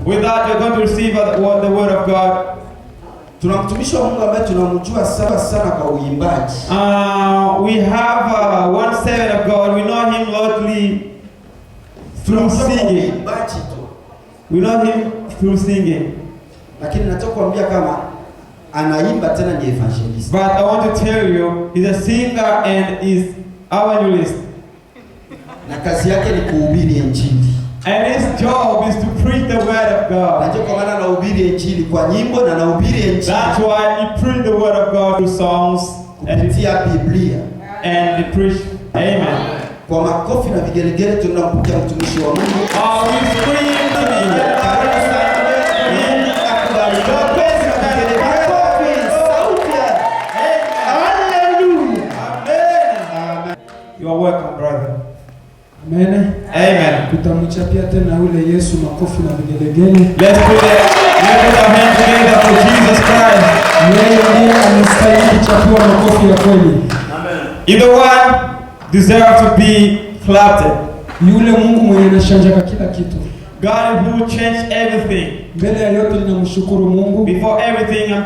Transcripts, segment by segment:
With that, you're going to receive the word of God. Tunamtumishi wa Mungu ambaye tunamjua sana kwa uimbaji. We have one servant of God. We know him largely through singing. We know him through singing. Lakini nataka kuambia kama anaimba tena ni evangelist. But I want to tell you, he's a singer and is evangelist. Na kazi yake ni kuhubiri injili. And his job is to preach the word of God. Najua kwa maana anahubiri injili kwa nyimbo na anahubiri injili. That's why he preach the word of God through songs kupitia Biblia. And he preach. Amen. Kwa makofi na vigelegele tunampokea mtumishi wa Mungu. We scream to him. You are welcome, brother. Amen. Amen. Tutamchapia tena ule Yesu makofi na vigelegele. Let's put our hands together for Jesus Christ. Yeye ndiye anastahili kuchapua makofi ya kweli. Amen. Either one deserves to be clapped. Yule Mungu mwenye anashanja kila kitu. God who changed everything. Mbele ya yote ninamshukuru Mungu. Before everything, I'm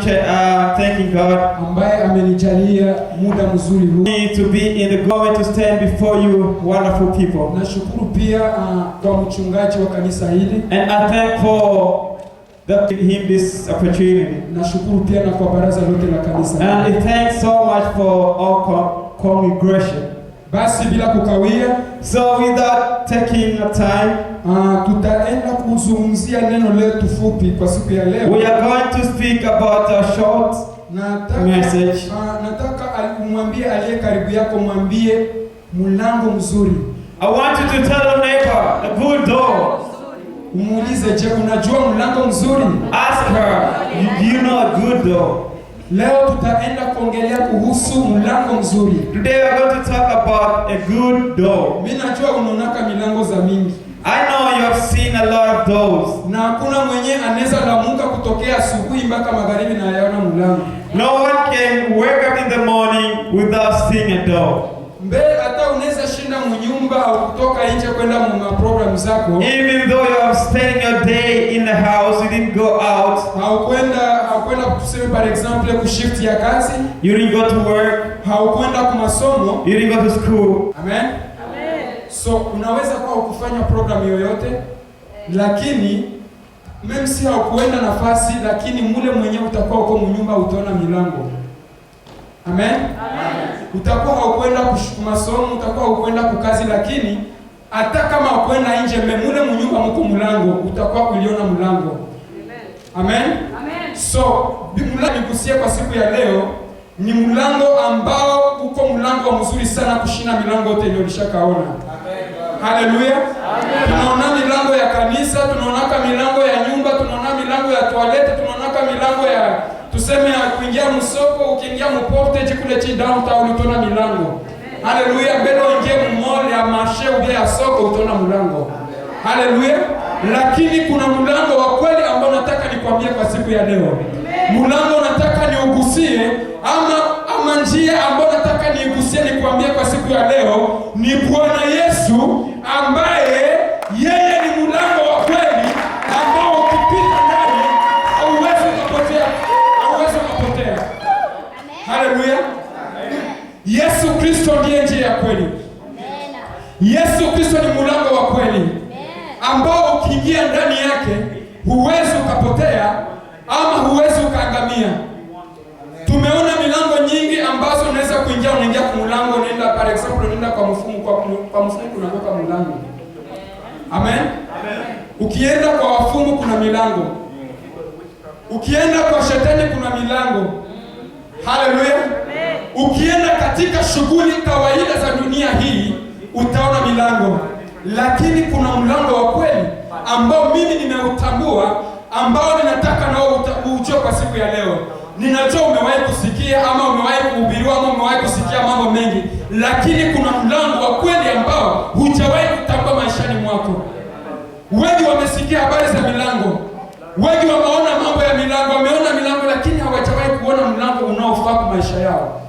thanking God. Ambaye amenijalia muda mzuri huu. To be in the glory to stand before you, wonderful people. Nashukuru pia kwa mchungaji wa kanisa hili. And I thank for him this opportunity. Nashukuru pia na kwa baraza lote la kanisa. And I thank so much for all congregation. Basi bila kukawia, so without taking time, tutaenda kuzungumzia neno letu fupi kwa siku ya leo. We are going to speak about a short message. Nataka umwambie aliye karibu yako, mwambie mlango mzuri. I want you to tell your neighbor, a good door. Umuulize, je, unajua mlango mzuri? Ask her, you know a good door. Leo tutaenda kuongelea kuhusu mlango mzuri. Today we are going to talk about a good door. Mimi najua unaonaka milango za mingi. I know you have seen a lot of doors. Na hakuna mwenye anaweza lamuka kutokea asubuhi mpaka magharibi na yaona mlango. No one can wake up in the morning without seeing a door. Mbele hata unaweza shinda mnyumba au kutoka nje kwenda mu program zako. Even though you are spending your day in the house, you didn't go out. Haukwenda kusema par exemple ku shift ya kazi. You didn't go to work. Haukwenda kwa masomo. You didn't go to school. Amen. So unaweza kwa kufanya program yoyote, lakini mimi si haukwenda nafasi, lakini mule mwenyewe utakuwa uko mnyumba utaona milango. Amen. Utakuwa haukwenda masomo, utakuwa haukwenda kwa kazi, lakini hata kama haukwenda nje mule mnyumba mko mlango, utakuwa uliona mlango. Amen. So Biblia nikusia kwa siku ya leo ni mlango ambao uko mlango mzuri sana kushinda milango yote iliyolishakaona. Haleluya. Tunaona milango ya kanisa, tunaona milango ya nyumba, tunaona milango ya toilette, tunaona milango ya tuseme ya kuingia msoko, ukiingia mportage kule chini downtown utaona milango. Haleluya. Mbele uingie mall ya marché au ya soko utaona mlango. Haleluya. Lakini kuna mlango wa kweli ambao nataka nikwambie kwa siku ya leo. Mlango nataka niugusie ama njia ambayo nataka niigusie nikwambie kwa siku ya leo ni Bwana Yesu, ambaye yeye ni mlango wa kweli ambao ukipita ndani hauwezi kupotea. Haleluya. Yesu Kristo ndiye njia ya kweli. Yesu Kristo ni mlango wa kweli ambao ukiingia ndani yake huwezi ukapotea ama huwezi ukaangamia. Tumeona milango nyingi ambazo unaweza kuingia, unaingia kwa mlango, unaenda par exemple unaenda kwa mfumo, kwa mfumo unakoka mlango. Amen. Ukienda kwa wafumu kuna milango. Ukienda kwa shetani kuna milango. Haleluya. Ukienda katika shughuli kawaida za dunia hii utaona milango. Lakini kuna mlango wa kweli ambao mimi nimeutambua, ambao ninataka nao ujue kwa siku ya leo. Ninajua umewahi kusikia ama umewahi kuhubiriwa ama umewahi kusikia mambo mengi, lakini kuna mlango wa kweli ambao hujawahi kutambua maishani mwako. Wengi wamesikia habari za milango, wengi wameona mambo ya milango, wameona milango, lakini hawajawahi kuona mlango unaofaa kwa maisha yao.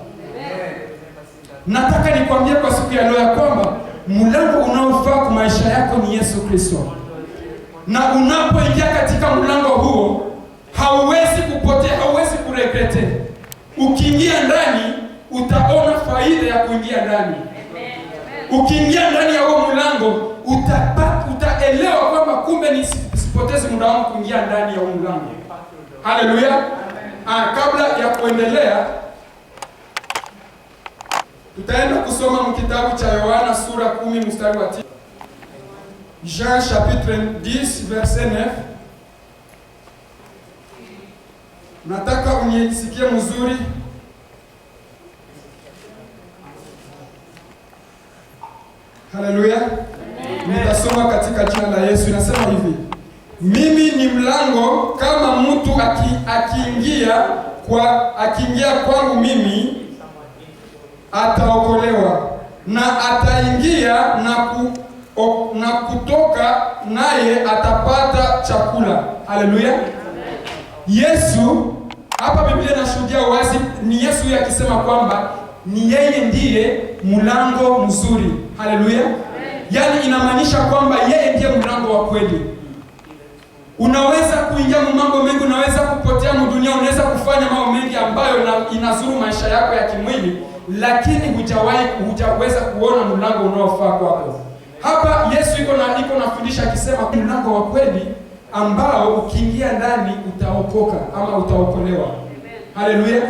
Nataka nikwambie kwa siku ya leo ya kwamba mlango unaofaa kwa maisha yako ni Yesu Kristo. na unapoingia katika mlango huo hauwezi kupotea, hauwezi kuregrete. Ukiingia ndani utaona faida ya kuingia ndani. Ukiingia ndani ya huo mlango utaelewa kwamba kumbe nisipoteze muda wangu kuingia ndani ya huo mlango. Haleluya. Kabla ya kuendelea, tutaenda kusoma kitabu cha Yohana sura 10 mstari wa 9. Jean chapitre 10 verset 9. Nataka unisikie mzuri. Haleluya. Nitasoma katika jina la Yesu. Inasema hivi: mimi ni mlango, kama mtu akiingia kwangu mimi ataokolewa, na ataingia na kutoka, naye atapata chakula. Haleluya. Yesu hapa Biblia inashuhudia wazi, ni Yesu yeye akisema kwamba ni yeye ndiye mlango mzuri. Haleluya. Yaani inamaanisha kwamba yeye ndiye mlango wa kweli. Unaweza kuingia mambo mengi, unaweza kupotea dunia, unaweza kufanya mambo mengi ambayo inazuru maisha yako ya kimwili, lakini hujaweza kuona mlango unaofaa kwako. Hapa Yesu iko nafundisha akisema mlango wa kweli ambao ukiingia ndani utaokoka ama utaokolewa. Haleluya.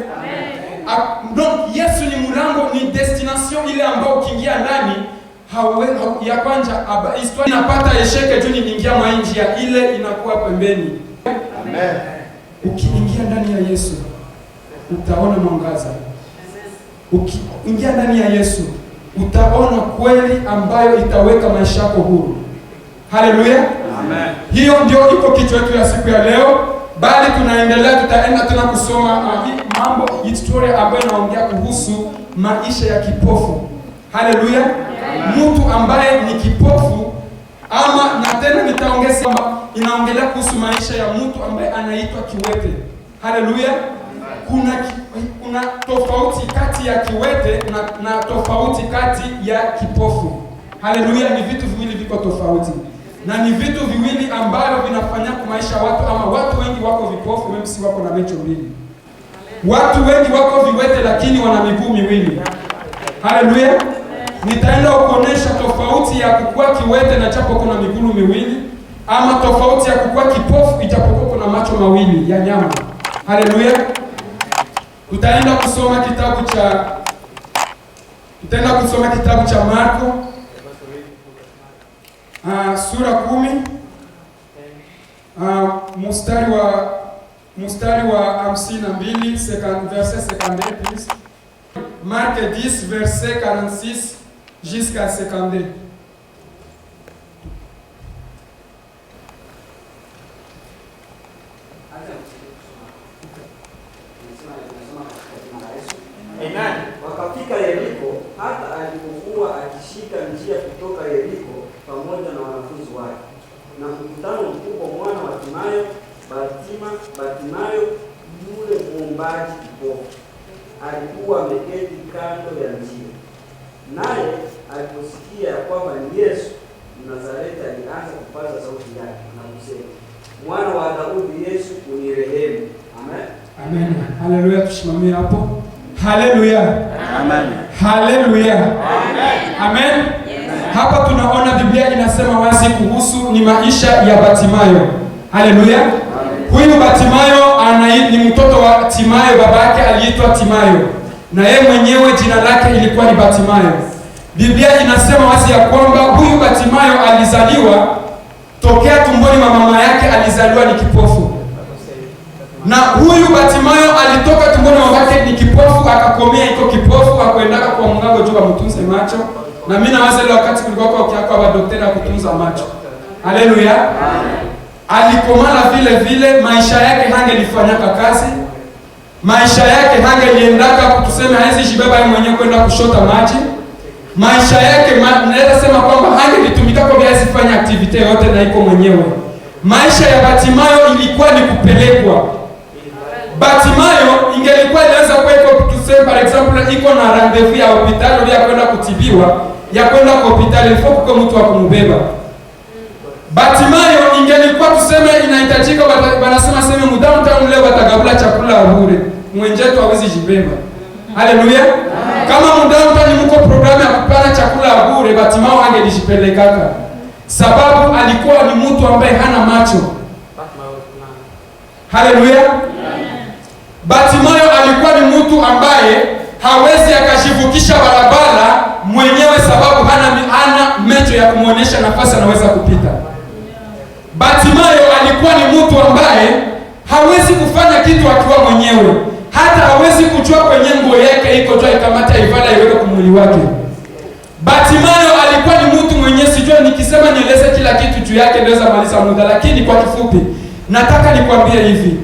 Donc Yesu ni mlango, ni destination ile ambao ukiingia ndani ya kwanza historia inapata esheke tu, niingia mwa njia ile inakuwa pembeni. Amen. Ukiingia ndani ya Yesu utaona mwangaza. Ukiingia ndani ya Yesu utaona kweli ambayo itaweka maisha yako huru. Haleluya. Amen. Hiyo ndio iko kichwa chetu ya siku ya leo. Bali tutaenda tena kusoma historia ambayo inaongea kuhusu maisha ya kipofu. Haleluya. Mtu ambaye ni kipofu, na tena nitaongeza kwamba inaongelea kuhusu maisha ya mtu ambaye anaitwa kiwete. Haleluya. Kuna tofauti kati ya kiwete na tofauti kati ya kipofu. Haleluya. Ni vitu viwili viko tofauti, na ni vitu viwili ambavyo vinafanya kwa maisha watu, ama watu wengi wako vipofu, mimi si wako na macho mbili. Watu wengi wako viwete lakini wana miguu miwili. Haleluya. Nitaenda kuonesha tofauti ya kukua kiwete na japo kuna miguu miwili, ama tofauti ya kukua kipofu ijapokuwa kuna macho mawili ya nyama. Haleluya. Tutaenda kusoma kitabu cha Marko sura 10 mstari wa 52 verset 52 please. Marc 10 verset 46 jusqu'à 52. Amen. Wakafika Yeriko, hata alipokuwa akishika njia kutoka Yeriko pamoja na wanafunzi wake, na mkutano mkubwa, mwana wa Bartimayo, yule muombaji kipofu, alikuwa ameketi kando ya njia. Naye aliposikia ya kwamba ni Yesu Mnazareti, alianza kupaza sauti yake na kusema, Mwana wa Daudi, Yesu unirehemu. Amen. Amen. Haleluya. Tusimamie hapo. Haleluya. Amen. Haleluya. Amen. Amen. Yes. Hapa tunaona Biblia inasema wazi kuhusu ni maisha ya Bartimayo. Haleluya. Huyu Bartimayo ni mtoto wa Timayo, baba yake aliitwa Timayo, na yeye mwenyewe jina lake ilikuwa ni Bartimayo. Biblia inasema wazi ya kwamba huyu Bartimayo alizaliwa tokea tumboni mwa mama yake, alizaliwa ni kipofu. Na huyu Bartimayo alitoka tumboni mwa mama yake ni kipofu, akakomea iko kipofu, akaendaka kwa mganga juu amtunze macho. Na mimi nawaza ile wakati kulikuwa kwa daktari kutunza macho. Haleluya. Alikomala vile maisha yake hangelifanyaka kazi. Maisha yake hangeliendaka kutuseme hawezi jibeba yeye mwenyewe kwenda kushota maji. Maisha yake naweza sema kwamba hangelitumika kwa biasi fanya activity yote na iko mwenyewe. Maisha ya Bartimayo ilikuwa ni kupelekwa. Bartimayo ingelikuwa inaweza kuwa iko tuseme par exemple iko na rendezvous ya hospitali ya kwenda kutibiwa, ya kwenda kwa hospitali, ilifo kwa mtu wa kumbeba. Batimayo ingelikuwa tuseme inahitajika wanasema sema mdowntown leo watagabula chakula bure. Mwenjetu hawezi jibeba. Haleluya. Kama mdowntown mko programu ya kupana chakula bure, Batimayo angelijipelekaka. Sababu alikuwa ni mtu ambaye hana macho. Haleluya. Batimayo alikuwa ni mtu ambaye hawezi akashivukisha barabara mwenyewe, sababu hana macho ya kumuonesha nafasi anaweza kupita. Batimayo alikuwa ni mtu ambaye hawezi kufanya kitu akiwa mwenyewe, hata hawezi kujua kwenye nguo yake iko jua ikamata ivala iweke kumwili wake. Batimayo alikuwa ni mtu mwenye, sijua nikisema nieleze kila kitu juu yake naweza maliza muda, lakini kwa kifupi nataka nikwambie hivi.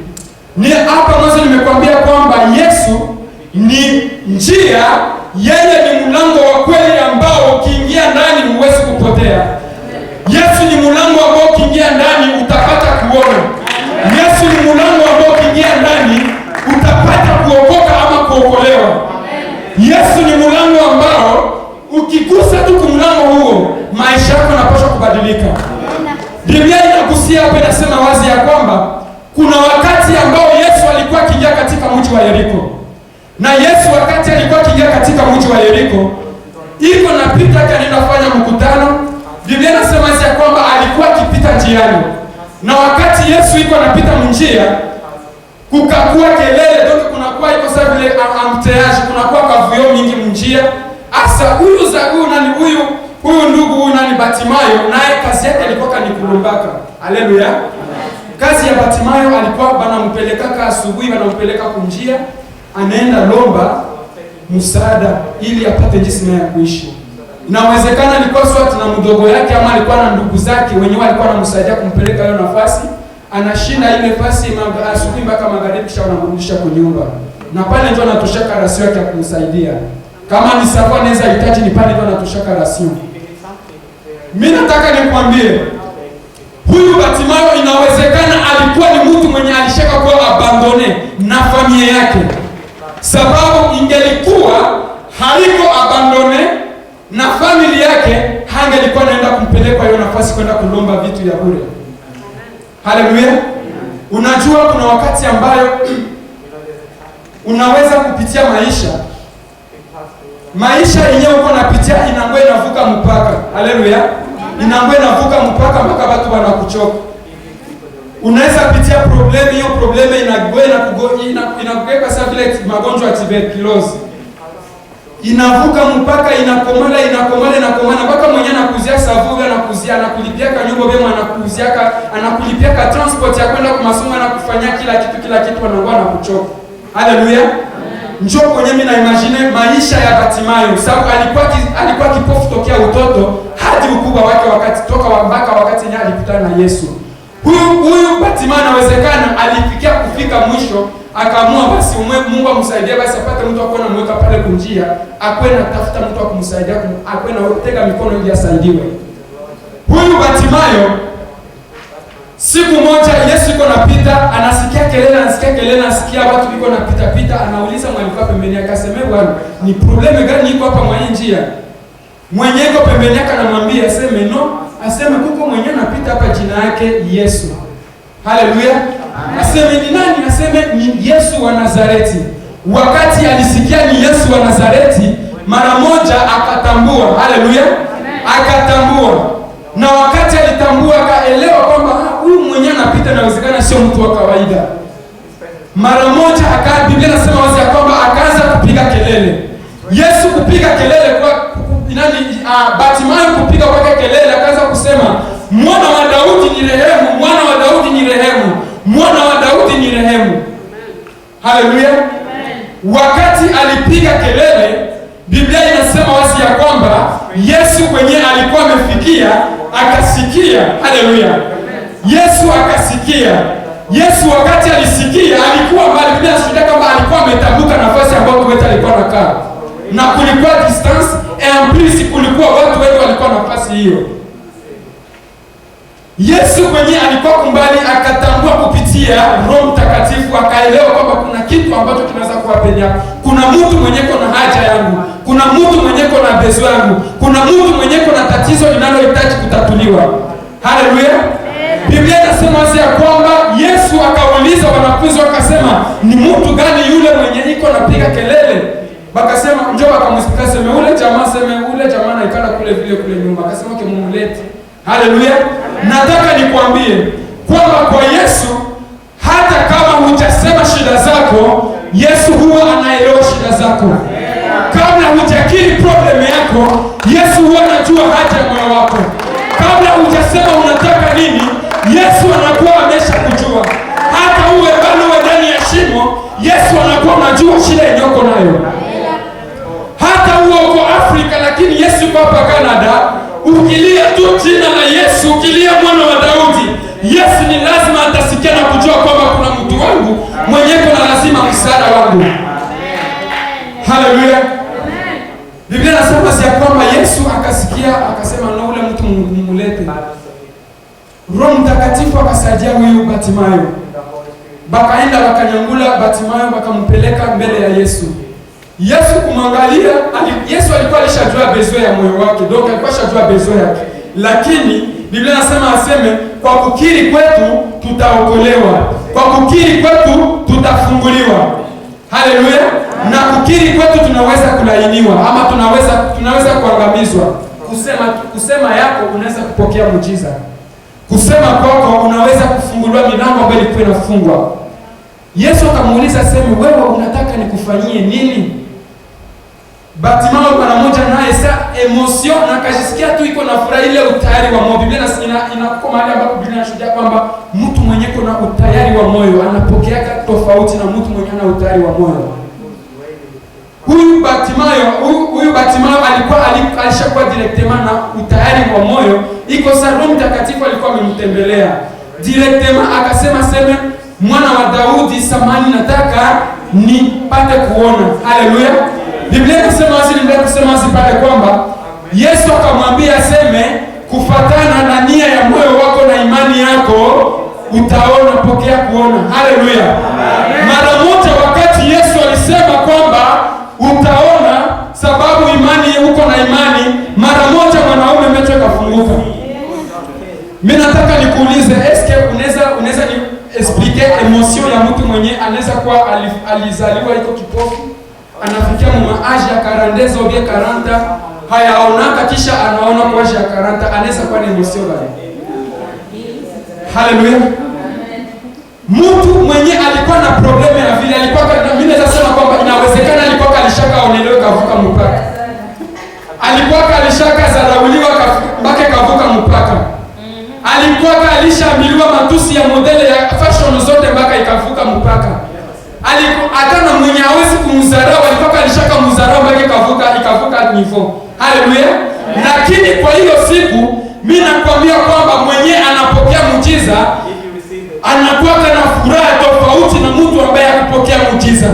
Ni hapa mwanzo nimekwambia kwamba Yesu ni njia, yeye ni mlango wa kweli ambao ukiingia ndani huwezi kupotea. Yesu ni mlango ambao ukiingia ndani utapata kuona. Yesu ni mlango ambao ukiingia ndani utapata kuokoka ama kuokolewa. Yesu ni mlango ambao ukigusa tu kumlango huo maisha yako yanapaswa kubadilika. Biblia inagusia hapa, inasema wazi ya kwamba kuna wakati ambao Yesu alikuwa akiingia katika mji wa Yeriko. Na Yesu wakati alikuwa akiingia katika mji wa Yeriko, iko napita akaenda kufanya mkutano. Biblia inasema ya kwamba alikuwa akipita njiani. Na wakati Yesu iko anapita njia, kukakuwa kelele, ndio kunakuwa iko sawa vile amteaji, kunakuwa kavuyo mingi njia. Asa huyu zagu nani huyu ndugu huyu nani Batimayo, naye kazi yake ilikuwa ni kulumbaka. Haleluya. Kazi ya Batimayo alikuwa banampeleka asubuhi, banampeleka kunjia, anaenda lomba msaada ili apate jinsi ya kuishi. Inawezekana alikuwa swati na mdogo yake ama alikuwa na ndugu zake wenyewe walikuwa wanamsaidia kumpeleka hiyo nafasi. Anashinda ile nafasi asubuhi mpaka magharibi kisha wanamrudisha kwa nyumba. Na pale ndio anatoshaka rasio yake ya kumsaidia. Kama ni sawa anaweza hitaji ni pale ndio anatoshaka rasio. Mimi nataka nikwambie huyu Batimayo inawezekana alikuwa ni mtu mwenye alishaka kuwa abandone na familia yake. Sababu ingelikuwa haliko abandone na familia yake, hangelikuwa naenda kumpeleka hiyo nafasi kwenda kulomba vitu ya bure. Haleluya. Unajua kuna wakati ambayo unaweza kupitia maisha yenyewe uko napitia inangwe inavuka mpaka. Haleluya. Inangwe inavuka mpaka mpaka watu wanakuchoka. Unaweza pitia problemi, hiyo problemi inakugeka sawa vile magonjwa ya tuberculosis. Inavuka mpaka inakomala mpaka mwenye anakuzia savuga, anakulipia nyumba bema, anakulipia transport ya kwenda kwa masomo na kufanyia kila kitu anakuwa anakuchoka. Haleluya. Njoo kwenye mimi na imagine maisha ya Batimayo, sababu alikuwa kipofu tokea utoto hadi ukubwa wake, wakati toka mpaka wakati yeye alikutana na Yesu. Huyu Batimayo inawezekana alifikia kufika mwisho, akaamua basi Mungu amsaidie, basi apate mtu akona mweka pale kunjia, akwenda tafuta mtu akumsaidia, akwenda tega mikono ili asaidiwe. Huyu Batimayo siku moja Yesu yuko napita, anasikia kelele, anasikia watu yuko napita, anauliza mwalikuwa pembeni yake, akasema bwana, ni probleme gani iko hapa mwenye njia? Mwenye yuko pembeni yake anamwambia aseme no, aseme kuko mwenye napita hapa jina yake Yesu. Haleluya. Aseme ni nani? Aseme ni Yesu wa Nazareti. Wakati alisikia ni Yesu wa Nazareti, mara moja akatambua. Haleluya. Akatambua. Na wakati alitambua akaelewa kwamba huyu mwenye anapita inawezekana sio mtu wa kawaida. Mara moja Biblia inasema wazi kwamba akaanza kupiga kelele. Yesu kupiga kelele kwa Batimayo kupiga kwake kelele, akaanza kusema mwana wa Daudi ni rehemu, mwana wa Daudi ni rehemu, mwana wa Daudi ni rehemu. Haleluya. Wakati alipiga kelele, Biblia inasema wazi ya kwamba Yesu kwenye alikuwa amefikia akasikia. Haleluya. Yesu akasikia. Yesu wakati alisikia alikuwa mbali. Biblia inashuhudia kwamba alikuwa ametambuka nafasi ambayo Petro alikuwa anakaa. Na kulikuwa distance and plus kulikuwa watu wengi walikuwa nafasi hiyo. Yesu kwenye alikuwa kumbali akatambua kupitia Roho Mtakatifu, akaelewa kwamba kuna kitu ambacho kinaweza kuwapenya. Kuna mtu mwenye kuna haja yangu, kuna mtu mwenye kuna bezo yangu, kuna mtu mwenye kuna tatizo linalohitaji kutatuliwa. Haleluya. Biblia inasema wazi ya kwamba Yesu akauliza wanafunzi akasema, ni mtu gani yule mwenye iko napiga kelele? Bakasema njoo, akamsikia sema ule jamaa anaikala kule vile kule nyuma. Akasema mumlete. Haleluya. Nataka nikwambie kwamba kwa Yesu hata kama hujasema shida zako, Yesu huwa anaelewa shida zako. Kabla hujakiri problem yako, Yesu huwa anajua haja ya moyo wako. Kabla hujasema unataka nini, Yesu anakuwa amesha kujua. Hata uwe bado ndani ya shimo, Yesu anakuwa anajua shida yenyewe nayo. Hata uwe uko Afrika lakini Yesu yuko hapa Canada, ukilia tu jina la Yesu, ukilia mwana wa Daudi, Yesu ni lazima atasikia na kujua kwamba kuna mtu wangu mwenye kuna lazima msaada wangu. Haleluya. Biblia inasema si kwamba Yesu akasikia akasema na ule mtu mumulete. Roho Mtakatifu akasaidia huyu Batimayo. Bakaenda bakanyangula Batimayo bakampeleka mbele ya Yesu. Yesu kumwangalia, Yesu alikuwa alishajua besoin ya moyo wake. Donc alikuwa alishajua besoin yake. Lakini Biblia inasema aseme kwa kukiri kwetu tutaokolewa. Kwa kukiri kwetu tutafunguliwa. Haleluya. Na kukiri kwetu tunaweza kulainiwa ama tunaweza kuangamizwa. Kusema yako unaweza kupokea muujiza. Kusema kwako unaweza kufunguliwa milango ambayo ilikuwa inafungwa. Yesu akamuuliza sema, wewe unataka nikufanyie nini? Batimayo mara moja naye sa emotion na akajisikia tu iko na furaha ile utayari wa moyo. Biblia inakuwa mahali ambapo Biblia inashuhudia kwamba mtu mwenye kuna utayari wa moyo anapokea tofauti na mtu mwenye ana utayari wa moyo. Huyu Batimayo alikuwa alishakuwa directement na utayari wa moyo. Iko sa Roho Mtakatifu alikuwa amemtembelea. Directement akasema sema, mwana wa Daudi, samani nataka nipate kuona. Haleluya. Biblia inasema pale kwamba Yesu akamwambia aseme, kufatana na nia ya moyo wako na imani yako utaona, pokea kuona. Haleluya. Mara moja wakati Yesu alisema kwamba utaona, sababu imani uko na imani, mara moja mwanaume macho kafunguka. Mimi nataka nikuulize, eske unaweza ni expliquer emotion ya mtu mwenye anaweza kuwa alizaliwa iko kipofu, anafikia age ya 40 au 40, hayaonaka kisha anaona kwa age ya 40, anaweza kuwa ni emotion gani? Haleluya. Mtu mwenye alikuwa na problemu ya vile alikuwa, mimi naweza sema kwamba inawezekana alikuwa alishakaonelewa kavuka mpaka. Alikuwa alishaka zarauliwa mpaka kavuka mpaka. Alikuwa alishaambiliwa matusi ya modele ya fashion zote mpaka ikavuka mpaka. Hata na mwenye hawezi kumdharau alikuwa alishaka mdharau mpaka ikavuka niveau. Haleluya. Lakini kwa hiyo siku mimi nakwambia kwamba mwenye anapokea muujiza anakuwa na furaha tofauti na mtu ambaye hakupokea muujiza.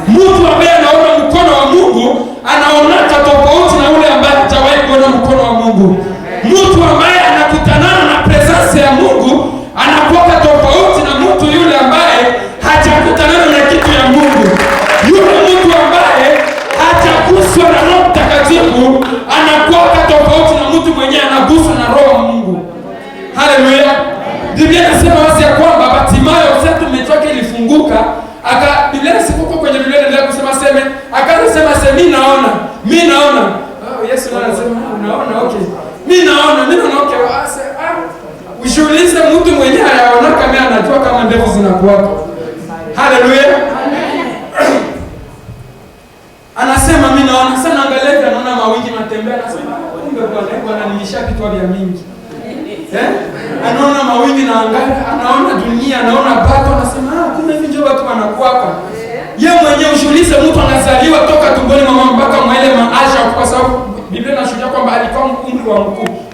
Mtu ambaye anaona mkono wa Mungu anaona tofauti na yule ambaye hajawahi kuona mkono wa Mungu. Mtu ambaye anakutana na presence ya Mungu anakuwa tofauti na mtu yule ambaye hajakutana na kitu ya Mungu. Yule mtu ambaye hajaguswa na Roho Mtakatifu anakuwa tofauti na mtu mwenye anaguswa na Roho wa Mungu. Haleluya. Biblia inasema wazi ya kwamba Batimayo sasa tumetoka ilifunguka, Biblia sikuko kwenye Biblia ndio kusema sema, akasema mimi naona. Yesu anasema unaona, okay. Mimi naona okay. Ushuhulize mtu mwenyewe anaona kama anajua kama ndevu zinakuwa. Haleluya. Anasema mimi naona, sana angalia anaona mawingi matembea, anasema kumbe Bwana nilishapitwa vya mingi. Anaona mawingi na angani, anaona dunia, anaona bato, anasema kumbe hivi ndio watu wanakuaka. Yeye mwenyewe ushuhulize mtu anazaliwa toka tumboni mama mpaka mwele maasha, kwa sababu Biblia inashuhudia kwamba alikuwa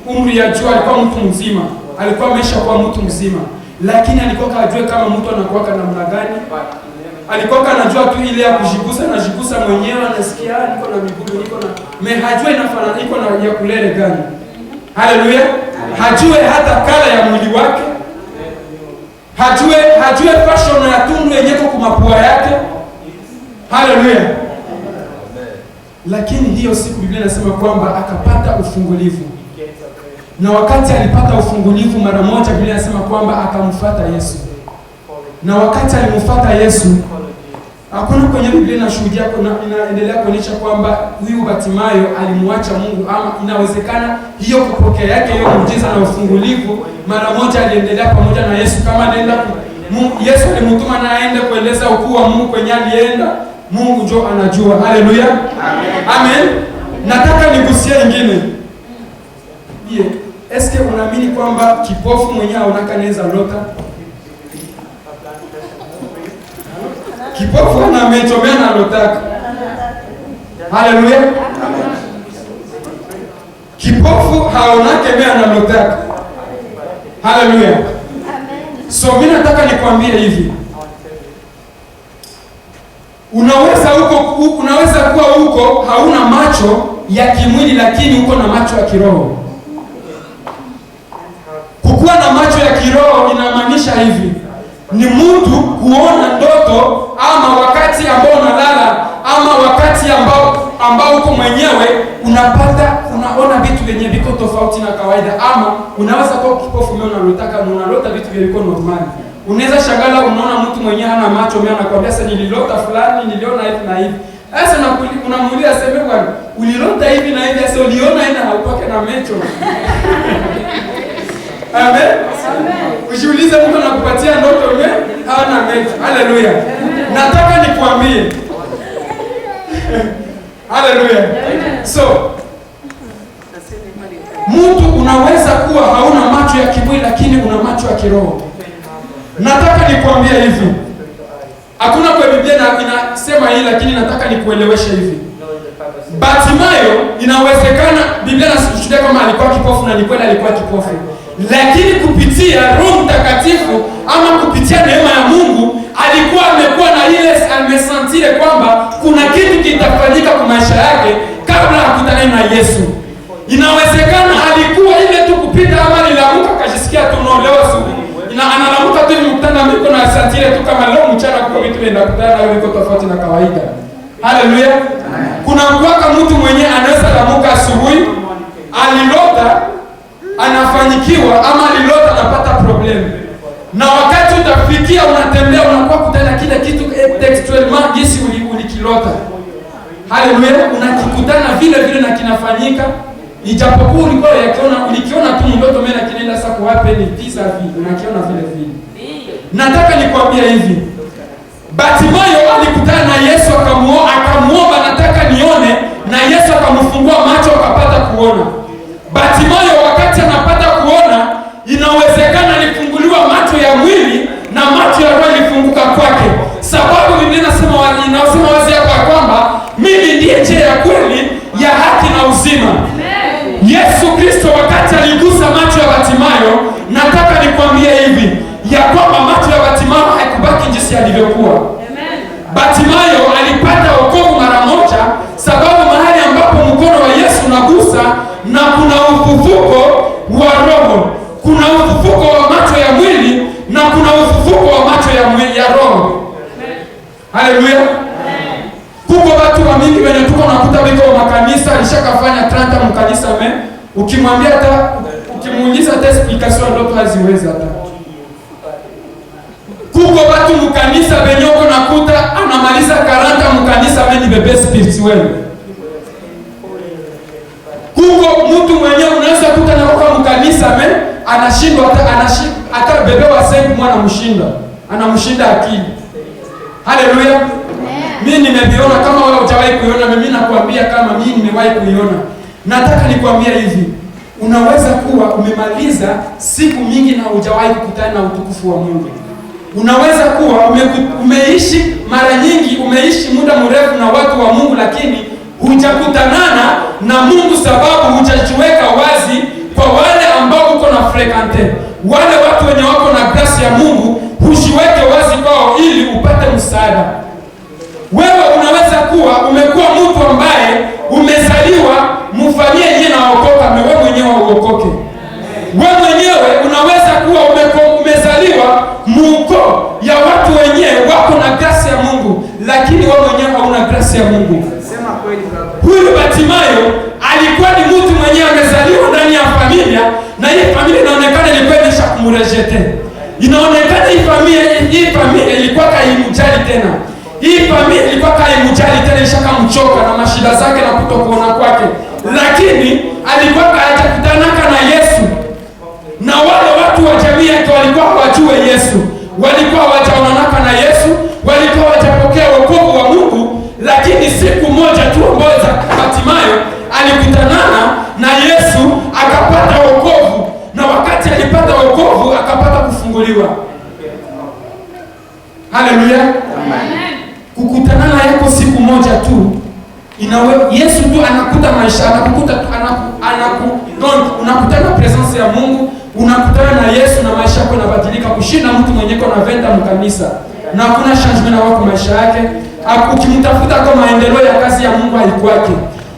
umri ya juu, alikuwa mtu mzima. Alikuwa ameshakuwa mtu mzima. Lakini alikuwa kajua kama mtu anakuaka namna gani. Alikuwa anajua tu ile ya kujigusa na jigusa mwenyewe, anasikia niko na miguu, niko na hajui inafanana iko na ya kulele gani. Haleluya. Hajue hata kala ya mwili wake. Hajue fashion ya tundu yenyewe kwa mapua yake. Haleluya. Lakini hiyo siku Biblia inasema kwamba akapata ufungulivu. na wakati alipata ufungulivu mara moja, Biblia inasema kwamba akamfuata Yesu. Na wakati alimfuata Yesu, hakuna kwenye Biblia inashuhudia, inaendelea kuonyesha kwamba huyu Bartimayo alimwacha Mungu, ama inawezekana hiyo kupokea yake hiyo muujiza na ufungulivu mara moja aliendelea pamoja na Yesu. Kama alienda Yesu alimtuma na aende kueleza ukuu wa Mungu kwenye alienda, Mungu ndio anajua. Haleluya. Amen. Nataka nigusie ingine. Eske unaamini kwamba kipofu mwenyewe anakaneza lota? Kipofu anamechomea na lotaka. Haleluya. Kipofu haonake mea na lotaka. Haleluya. So mimi nataka nikwambie hivi. Unaweza kuwa huko hauna macho ya kimwili, lakini uko na macho ya kiroho. Kukuwa na macho ya kiroho inamaanisha hivi, ni mtu kuona ndoto, ama wakati ambao unalala, ama wakati ambao uko mwenyewe unaona vitu vyenye viko tofauti na kawaida. Ama unaweza kuwa kipofu mimi unalota vitu vya viko normal. Unaweza shangala unaona mtu mwenyewe hana macho, mimi anakuambia sasa nililota fulani, niliona hivi na hivi. Sasa unamuuliza sema bwana, ulilota hivi na hivi, sasa uliona ina haupake na macho. Amen. Usiulize mtu anakupatia ndoto wewe hana macho. Haleluya. Nataka nikwambie. Haleluya. So mtu unaweza kuwa hauna macho ya kimwili, lakini una macho ya kiroho. Nataka nikwambie hivi. Hakuna kwa Biblia inasema hii, lakini nataka nikueleweshe hivi. Bartimayo inawezekana Biblia inashuhudia kama alikuwa kipofu, na ni kweli alikuwa kipofu. Lakini kupitia Roho Mtakatifu ama kupitia neema ya Mungu alikuwa amekuwa na ile amesantire kwamba kuna kitu kitafanyika kwa maisha yake kabla akutane na Yesu. Inawezekana alikuwa ile tu kupita, ama alilamuka akajisikia tu leo asubuhi. Analamuka tu mkutana miko na santire tu kama leo mchana kwa vitu vinaenda kutana na viko tofauti na kawaida. Haleluya. Kuna mwaka mtu mwenyewe anaweza lamuka asubuhi alilota anafanyikiwa, ama alilota anapata problem. Na wakati utafikia unatembea unakuwa kutana kile kitu textuellement jinsi ulikilota. Haleluya. Unakikutana vile vile na kinafanyika, ijapokuwa ulikiona tu ndoto mimi na kinaenda sasa kwa wapi ni visa vile unakiona vile vile. Nataka nikwambie hivi. Bartimayo alikutana na Yesu akamuomba nataka nione, na Yesu akamfungua macho akapata kuona. Bartimayo wakati anapata kuona, inawezekana alifunguliwa macho ya mwili na macho ya roho ilifunguka kwake. Sababu Biblia inasema wazi hapa kwamba mimi ndiye njia ya kweli, ya haki na uzima. Yesu Kristo wakati aligusa macho ya Bartimayo, nataka nikwambie hivi ya kwamba macho ya Bartimayo haikubaki jinsi alivyokuwa. Bartimayo alipata wokovu mara moja, sababu mahali ambapo mkono wa Yesu unagusa na kuna ufufuko wa roho, kuna ufufuko wa macho ya mwili na kuna ufufuko wa macho ya roho. Haleluya. Kuko watu wa mingi wenye tuko nakuta biko wa makanisa alishakafanya 30 mkanisa ukimwambia hata ukimuuliza hata explication ndoto haziwezi hata. Kuko watu mkanisa benyoko nakuta anamaliza 40 mkanisa ni bebe spirituel. Kuko mtu mwenyewe unaweza kuta na kwa mkanisa anashindwa hata bebe wa 5 mwana mshinda. Anamshinda akili. Haleluya. Mimi nimeviona, kama wewe hujawahi kuiona mimi nakwambia kama mimi nimewahi kuiona. Nataka nikwambie hivi, unaweza kuwa umemaliza siku mingi na hujawahi kukutana na utukufu wa Mungu. Unaweza kuwa umeishi mara nyingi, umeishi muda mrefu na watu wa Mungu, lakini hujakutanana na Mungu sababu hujajiweka wazi kwa wale ambao uko na frequente. Wale watu wenye wako na grace ya Mungu hujiweke wazi kwao ili upate msaada. Wewe unaweza kuwa umekuwa mtu ambaye umezaliwa mfamilia yenyewe na wokoka, wewe mwenyewe uokoke. Wewe mwenyewe unaweza kuwa umezaliwa muko ya watu wenyewe wako na grace ya Mungu, lakini wewe mwenyewe hauna grace ya Mungu. Sema kweli baba. Huyu Bartimayo alikuwa ni mtu mwenyewe amezaliwa ndani ya familia, kumrejete. Inaonekana hii familia ilikuwa kaimujali tena. Hii familia ilikuwa kaimujali tena, ishakamchoka na mashida zake na kutokuona kwake. Lakini alikuwa hajakutanaka na Yesu. Na wale watu wa jamii yake walikuwa hawajue Yesu. Walikuwa hawajaonanaka na Yesu, walikuwa hawajapokea wokovu wa Mungu, lakini siku moja tu ambayo Bartimayo alikutanana na Yesu akapata wokovu, na wakati alipata wokovu akapata kufunguliwa. Haleluya. Amen. Kukutanana yako siku moja tu Yesu tu anakuta maisha, anakukuta tu unakutana presence ya Mungu, unakutana na Yesu na maisha yako yanabadilika kushinda mtu mwenye kwa venda mkanisa. Na hakuna changement na wako maisha yake. Ukimtafuta kwa maendeleo ya kazi ya Mungu haikwake.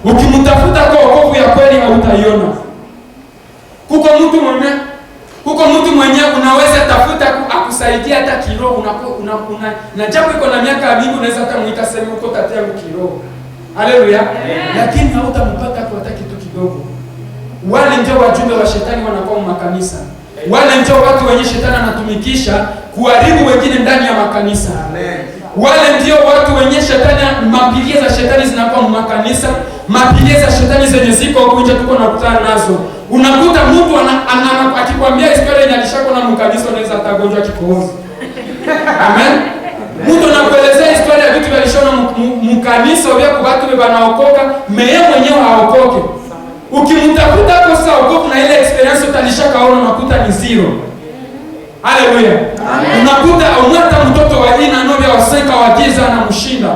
Ukimtafuta kwa wokovu ya kweli hautaiona. Kuko mtu mwenye unaweza tafuta akusaidia hata kiroho, na japo iko na miaka mingi unaweza hata muita sema uko tatia kiroho. Haleluya. Lakini hautampata kwa hata kitu kidogo. Wale ndio wajumbe wa shetani wanakuwa makanisa. Wale ndio watu wenye shetani anatumikisha kuharibu wengine ndani ya makanisa. Amen. Wale ndio watu wenye shetani, mapigia za shetani zinakuwa makanisa, mapigia za shetani zenye ziko huko nje tuko nakutana nazo. Unakuta mtu akikwambia historia yenye alishako na mkanisa unaweza atagonjwa kikohozi. Amen. Mtu anakuelezea historia ya vitu vilishona mkanisa vya watu wanaokoka, meye mwenyewe haokoke. Ukimtafuta kwa sababu na ile experience utalishakaona unakuta ni zero. Haleluya. Unakuta umata mtoto wa ina novya waseka wa giza na mshinda.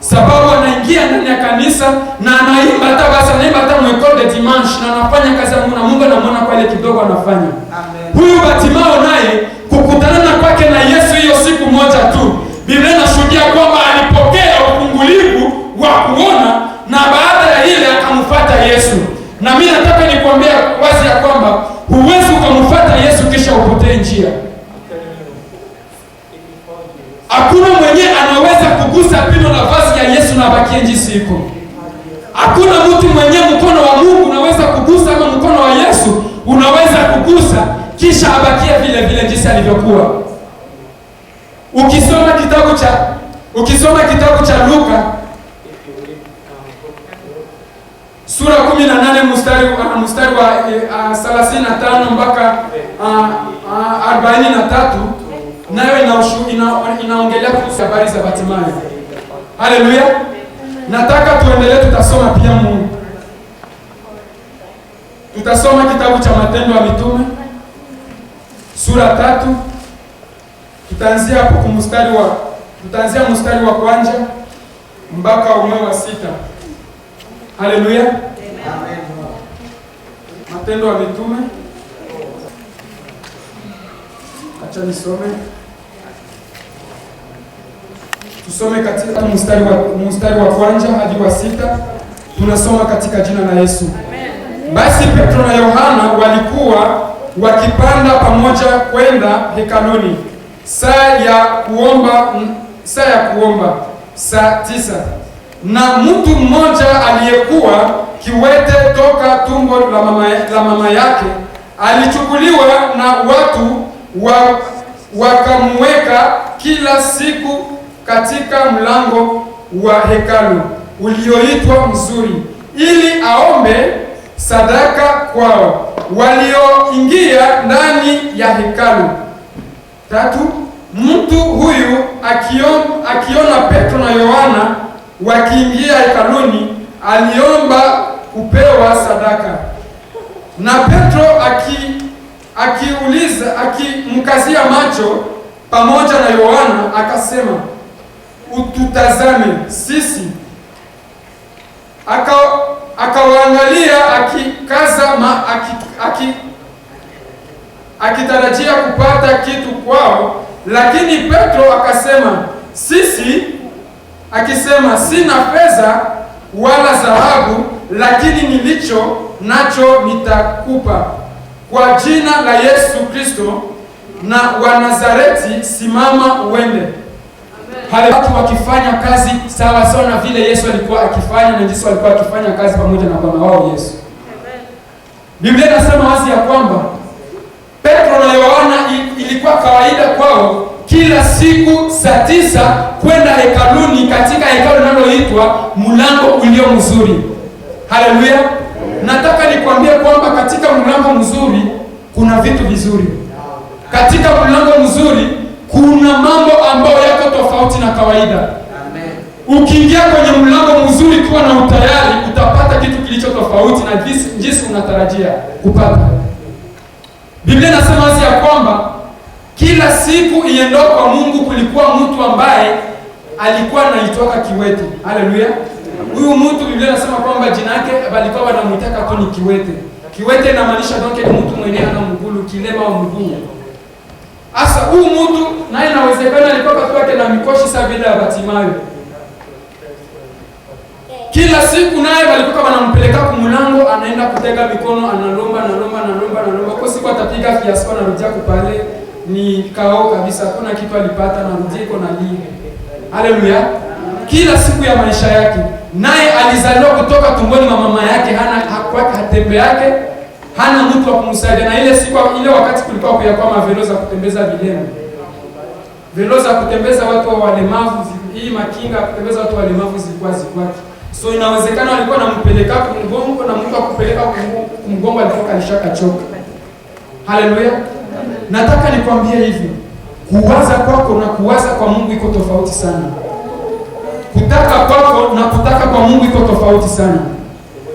Sababu anaingia ndani ya kanisa na anaimba hata basi anaimba hata mwekole de dimanche na anafanya kazi ya Mungu na Mungu anamuona kwa ile kidogo anafanya. Amen. Huyu Bartimayo naye kukutana kwake na Yesu hiyo siku moja tu. Biblia inashuhudia kwamba alipokea ufungulivu wa kuona na baada ya ile akamfuata Yesu. Na mimi nataka nikwambie wazi ya kwamba huwezi ukamfuata Yesu kisha upotee njia. Hakuna mwenye anaweza kugusa pino la vazi ya Yesu na abakie jinsi iko. Hakuna mtu mwenye mkono wa Mungu unaweza kugusa ama mkono wa Yesu unaweza kugusa kisha abakie vile vile jinsi alivyokuwa. Ukisoma kitabu cha Luka sura 18 mstari wa 35 mpaka 43 nayo inaongelea kuhusu habari za Bartimayo. Haleluya. Nataka tuendelee, tutasoma pia Mungu. Tutasoma kitabu cha Matendo ya Mitume sura 3. Tutaanzia hapo mstari wa kwanza mpaka wa 6. Haleluya. Amen. Matendo ya Mitume. Acha nisome. Tusome katika mstari wa kwanza hadi wa 6. Tunasoma katika jina la Yesu. Amen. Basi Petro na Yohana walikuwa wakipanda pamoja kwenda hekaluni. Saa ya kuomba saa 9. Na mtu mmoja aliyekuwa kiwete toka tumbo la mama yake alichukuliwa na watu wakamweka kila siku katika mlango wa hekalu ulioitwa Mzuri, ili aombe sadaka kwao walioingia ndani ya hekalu. 3. Mtu huyu akiona Petro na Yohana wakiingia hekaluni aliomba kupewa sadaka. Na Petro akimkazia macho pamoja na Yohana akasema, ututazame sisi. Akawaangalia akitarajia kupata kitu kwao, lakini Petro akasema, akisema, sina fedha wala dhahabu, lakini nilicho nacho nitakupa. Kwa jina la Yesu Kristo na wa Nazareti, simama uende. Hale watu wakifanya kazi sawa sawa na vile Yesu alikuwa akifanya, na Yesu alikuwa akifanya kazi pamoja na Bwana wao Yesu. Amen. Biblia inasema wazi ya kwamba Petro na Yohana ilikuwa kawaida kwao kila siku saa 9 kwenda hekaluni, katika hekalu linaloitwa Mlango Ulio Mzuri. Haleluya! Nataka nikwambie kwamba katika mlango mzuri kuna vitu vizuri. Katika mlango mzuri kuna mambo ambayo yako tofauti na kawaida. Amen. Ukiingia kwenye mlango mzuri ukiwa na utayari, utapata kitu kilicho tofauti na jinsi unatarajia kupata. Biblia inasema wazi ya kwamba kila siku iendao kwa Mungu kulikuwa mtu ambaye alikuwa anaitwa kiwete. Haleluya. Huyu mtu Biblia inasema kwamba jina lake walikuwa wanamuita tu ni kiwete. Kiwete inamaanisha donke ni mtu mwenye ana mguu, kilema wa mguu. Asa huyu mtu naye inawezekana alikuwa katu yake na mikoshi sawa vile ya Batimayo. Kila siku naye walikuwa wanampeleka kwa mlango, anaenda kutega mikono, analomba. Kwa siku atapiga kiasi na rudia kupale ni kao kabisa, hakuna kitu alipata na rudia iko na lini. Haleluya. Kila siku ya maisha yake, naye alizaliwa kutoka tumboni mwa mama yake, hakuwa hatembe yake, hana mtu wa kumsaidia. Na ile wakati kulikuwa kwa mavelo za kutembeza vilema, velo za kutembeza watu walemavu, hii makinga kutembeza watu walemavu zilikuwa zikwake. So inawezekana walikuwa nampeleka kumgongo, na mtu akupeleka kumgongo alikuwa alishakachoka. Haleluya. Nataka nikwambie hivi, kuwaza kwako na kuwaza kwa Mungu iko tofauti sana. Kutaka kwako na kutaka kwa Mungu iko tofauti sana.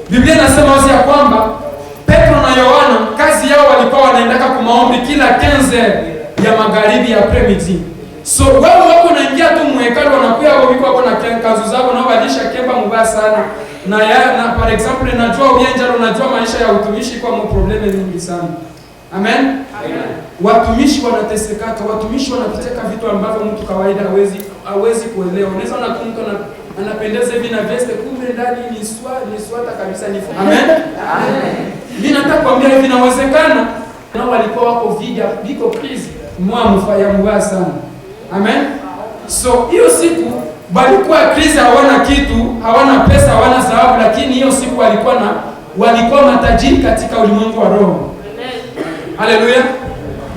Biblia inasema wazi ya kwamba Petro na Yohana kazi yao walikuwa wanaendaka kwa maombi kila 15 ya magharibi ya premidi. So wao wako naingia tu muhekalu, wanakuya wao wiko na kazi zao na walisha kemba mbaya sana. Na for example najua ujenja, unajua maisha ya utumishi kwa probleme nyingi sana. Amen. Amen. Watumishi wanateseka, watumishi wanapiteka vitu ambavyo mtu kawaida hawezi kuelewa. Unaweza na mtu anapendeza hivi na veste, kumbe ndani ni swata kabisa ni. Amen. Amen. Mimi nataka kuambia hivi, inawezekana nao walikuwa wako viko please mfaya mbaya sana. Amen. So hiyo siku walikuwa please, hawana kitu, hawana pesa, hawana dhahabu, lakini hiyo siku walikuwa matajiri katika ulimwengu wa roho. Haleluya.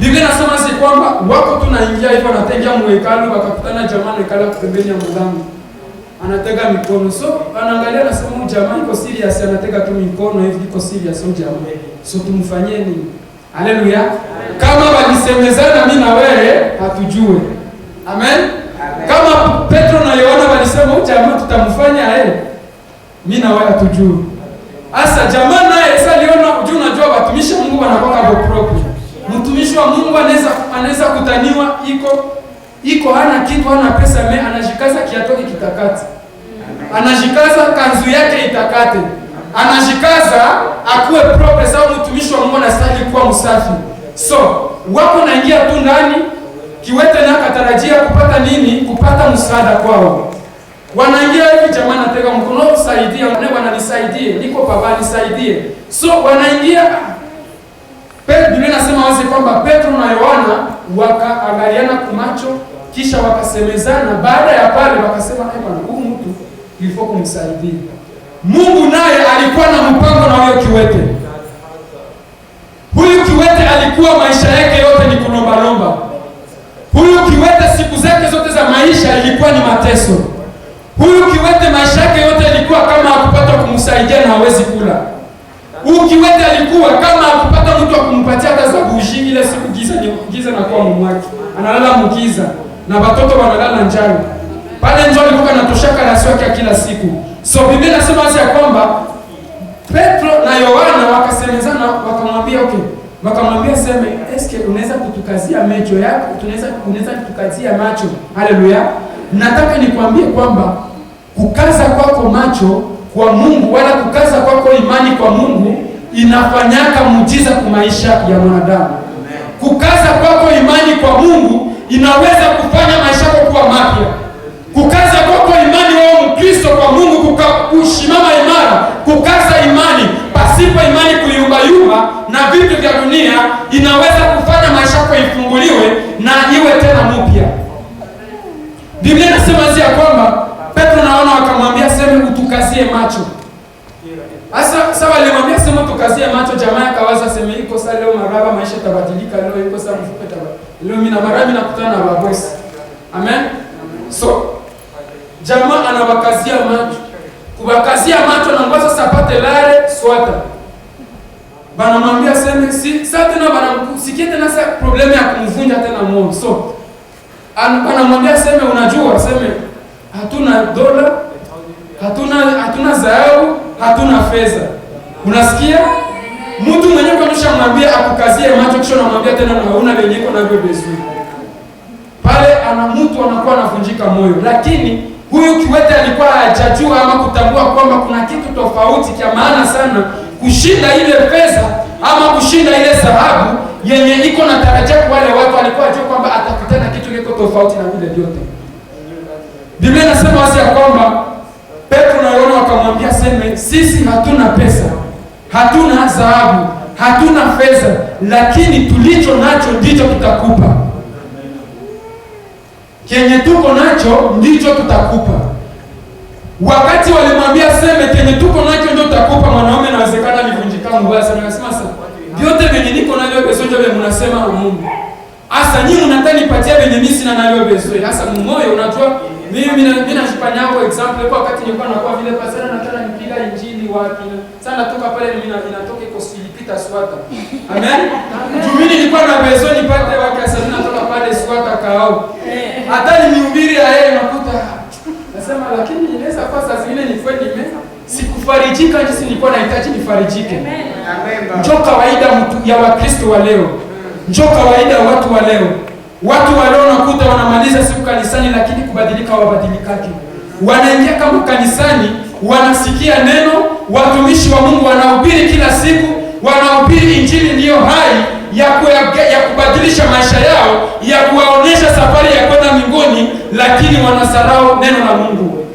Biblia inasema si kwamba wako tunaingia hivyo, anatengia muhekalu, wakakutana jamaa na kala pembeni ya mlango, anatega mikono. So anaangalia na sema jamaa iko serious, anatega tu mikono hivi, iko serious au jamaa. So tumfanyie nini? Haleluya. Kama walisemezana mimi na wewe hatujue. Amen. Kama Petro na Yohana walisema jamaa tutamfanya mimi na wewe hatujue. Asa jamaa naye sasa aliona, unajua watumishi wa Mungu wanakuwa kama proprio. Mtumishi wa Mungu anaweza kutaniwa iko hana kitu, hana pesa, anajikaza kiatoke kitakate. Anajikaza kanzu yake itakate. Anajikaza akuwe proprio, sababu mtumishi wa Mungu anastahili kuwa msafi. So, wako naingia tu ndani, kiwete na katarajia kupata nini? Kupata msaada kwao. Wanaingia hivi, jamaa anatega mkono, saidia, wananisaidie, niko baba nisaidie. So wanaingia, Biblia inasema wazi kwamba Petro na Yohana wakaangaliana kumacho, kisha wakasemezana. Baada ya pale wakasema bwana, huyu mtu ilifaa kumsaidia. Mungu naye alikuwa na mpango na huyo kiwete. Huyu kiwete alikuwa maisha yake yote ni kulomba. Huyu kiwete siku zake zote za maisha ilikuwa ni mateso. Huyu kiwete maisha yake yote ilikuwa kama hakupata kumsaidia na hawezi kula. Huyu kiwete alikuwa kama hakupata mtu wa kumpatia hata zabushi, ile siku giza na kwa mwake. Analala mkiza na watoto wanalala njaa. Pale njoo alikuwa anatoshaka rasio yake kila siku. So Biblia inasema ya kwamba Petro na Yohana wakasemezana, wakamwambia wakamwambia sema, eske unaweza kutukazia macho yako? Unaweza kutukazia macho. Haleluya. Nataka nikwambie kwamba kukaza kwako macho kwa Mungu wala kukaza kwako imani kwa Mungu inafanyaka muujiza kwa maisha ya mwanadamu. Kukaza kwako imani kwa Mungu inaweza kufanya maisha yako kuwa mapya. Kukaza kwako imani wewe Mkristo kwa Mungu, kushimama imara, kukaza imani pasipo imani kuyumbayumba na vitu vya dunia, inaweza kufanya maisha yako ifunguliwe na iwe tena mpya. Biblia inasema ya kwamba Petro na Yohana wakamwambia sema utukazie macho. Sasa walimwambia sema tukazie macho, jamaa akawaza sema iko sasa leo maraba maisha tabadilika, leo iko sasa mfupe tabadilika. Leo mimi na maraba nakutana na babosi. Amen. So jamaa anawakazia macho. Kubakazia macho na ngoza sapate lare swata. Bana mwambia sema si sasa tena bana sikie tena sasa problemu ya kumvunja tena moyo. So bana mwambia sema unajua sema hatuna dola, hatuna dhahabu, hatuna fedha. Unasikia? Mtu mwenyewe kwa mwambia akukazie macho kisha unamwambia tena na hauna lenyeko na wewe bezuri. Pale mtu anakuwa anavunjika moyo. Lakini huyu kiwete alikuwa hajajua ama kutambua kwamba kuna kitu tofauti kia maana sana kushinda ile pesa ama kushinda ile dhahabu yenye iko na tarajia kwa wale watu. Alikuwa ajua kwamba atakutana kitu kiko tofauti na vile vyote. Biblia inasema wazi ya kwamba Petro na Yohana wakamwambia sema sisi hatuna pesa, hatuna dhahabu, hatuna fedha, lakini tulicho nacho ndicho tutakupa. Kenye tuko nacho ndicho tutakupa. Wakati walimwambia sema kenye tuko nacho ndio tutakupa, mwanaume inawezekana alivunjika mbaya sana. Akasema sasa vyote venye niko navyo besoje vile mnasema na Mungu. Asa nyinyi mnataka nipatie venye mimi sina navyo besoje. Asa mmoyo unajua mimi nashipanyago example kwa wakati nilikuwa nakuwa vile pasana nataka nipiga injili wapi. Sana toka pale mimi ninatoka iko Filipita Swata. Amen. Mimi nilikuwa na besoje nipate wake sasa natoka pale Swata kao. Hata nihubiri yeye nakuta nasema lakini inaweza kwa saa zingine ni kweli sikufarijika jinsi nilikuwa nahitaji nifarijike. Amen. Njoo kawaida mtu ya Wakristo wa leo. Njoo kawaida watu wa leo. Watu wa leo nakuta wanamaliza siku kanisani lakini kubadilika wabadilikaki. Wanaingia kama kanisani, wanasikia neno, watumishi wa Mungu wanahubiri kila siku, wanahubiri injili ndiyo hai ya kubadilisha maisha yao, ya kuwaonesha safari ya kwenda mbinguni, lakini wanasarau neno la Mungu.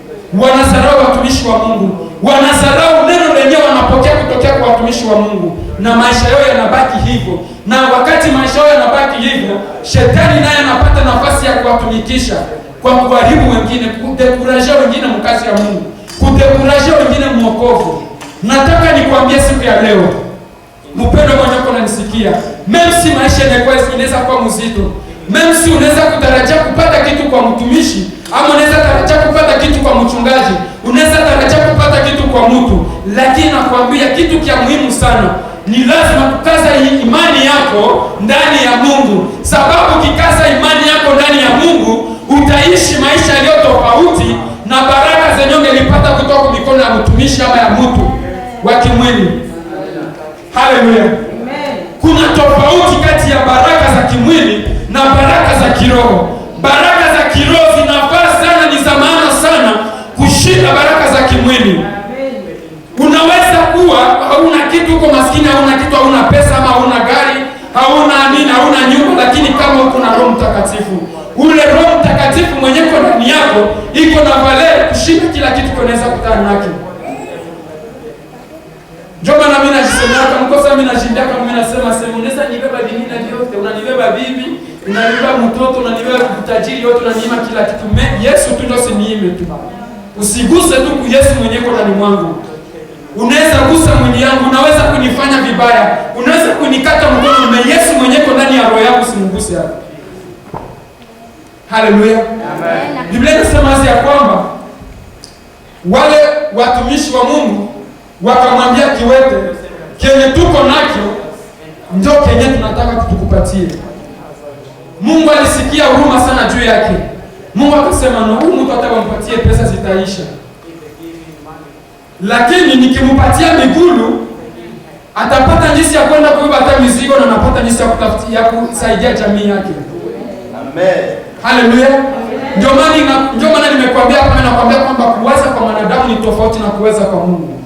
Wanasarau watumishi wa Mungu. Wanasarau neno lenyewe wanapokea kutokea kwa watumishi wa Mungu. Na maisha yao yanabaki hivyo. Na wakati maisha yao yanabaki hivyo, shetani naye anapata nafasi ya kuwatumikisha kwa kuharibu wengine, kudekuraje wengine mkazi ya Mungu, kudekuraje wengine mwokovu. Nataka nikwambie siku ya leo, mpendo mmoja uko unanisikia, memsi maisha inaweza kuwa mzito. Memsi unaweza kutarajia kupata kitu kwa mtumishi, ama unaweza tarajia kupata kitu kwa mchungaji, unaweza tarajia kupata kitu kwa mtu, lakini nakwambia kitu kia muhimu sana. Ni lazima kukaza imani yako ndani ya Mungu. Sababu kikaza imani yako ndani ya Mungu, utaishi maisha yaliyo tofauti na baraka zenye ungelipata kutoka kwa mikono ya mtumishi ama ya mtu wa kimwili. Haleluya. Amen. Kuna tofauti kati ya baraka za kimwili na baraka za kiroho. Baraka za kiroho zinafaa sana, ni za maana sana kushinda baraka za kimwili. Unaweza kuwa hauna kitu, uko maskini, hauna kitu, hauna pesa ama hauna gari, hauna nyumba, lakini kama uko na Roho Mtakatifu, ule Roho Mtakatifu mwenyewe kwa ndani yako iko na valeur kushinda kila kitu kinaweza kutana nacho. Njoo maana mimi najisemea kama mkosa, mimi najindia kama mimi nasema unaweza nibeba dini na yote, unanibeba bibi, unanibeba mtoto, unanibeba utajiri yote, unaniima kila kitu. Yesu tu ndio siniime tu. Usiguse tu Yesu mwenyewe kwa ndani mwangu. Unaweza gusa mwili yangu, unaweza kunifanya vibaya, unaweza kunikata mkono, na Yesu mwenyewe ndani ya roho yangu simguse hapo. Haleluya. Amen. Biblia inasema ya kwamba wale watumishi wa Mungu wakamwambia kiwete, kenye tuko nacho ndio kenye tunataka kutukupatie. Mungu alisikia huruma sana juu yake. Mungu akasema no, huyu mtu atampatie pesa zitaisha, lakini nikimpatia migulu atapata jinsi ya kwenda kubeba hata mizigo, na anapata jinsi ya kutafutia kusaidia jamii yake. Amen. Haleluya. Ndio maana nimekwambia hapa, nakwambia kwamba kuwaza kwa wanadamu ni tofauti na kuweza kwa Mungu.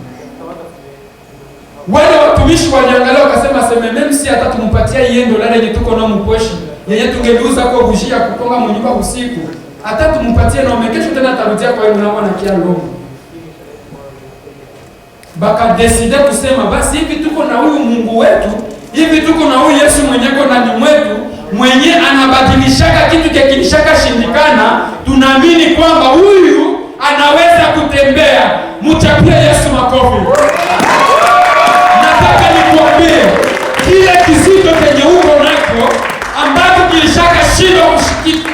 Wale watumishi waliangalia wakasema mimi si hata tumpatia yeye ndo lale yenye tuko na mposhi yenye tungeuza kwa bujia kukonga mnyumba usiku, hata tumpatie na umekesho tena atarudia kwa yeye na kia longo. Baka decide kusema basi hivi tuko na huyu Mungu wetu, hivi tuko na huyu Yesu mwenyewe ndani mwetu, mwenye anabadilishaka kitu kilishaka shindikana, tunaamini kwamba huyu anaweza kutembea. Mchapie Yesu makofi. Nataka nikwambie, kile kizito kenye uko nacho ambacho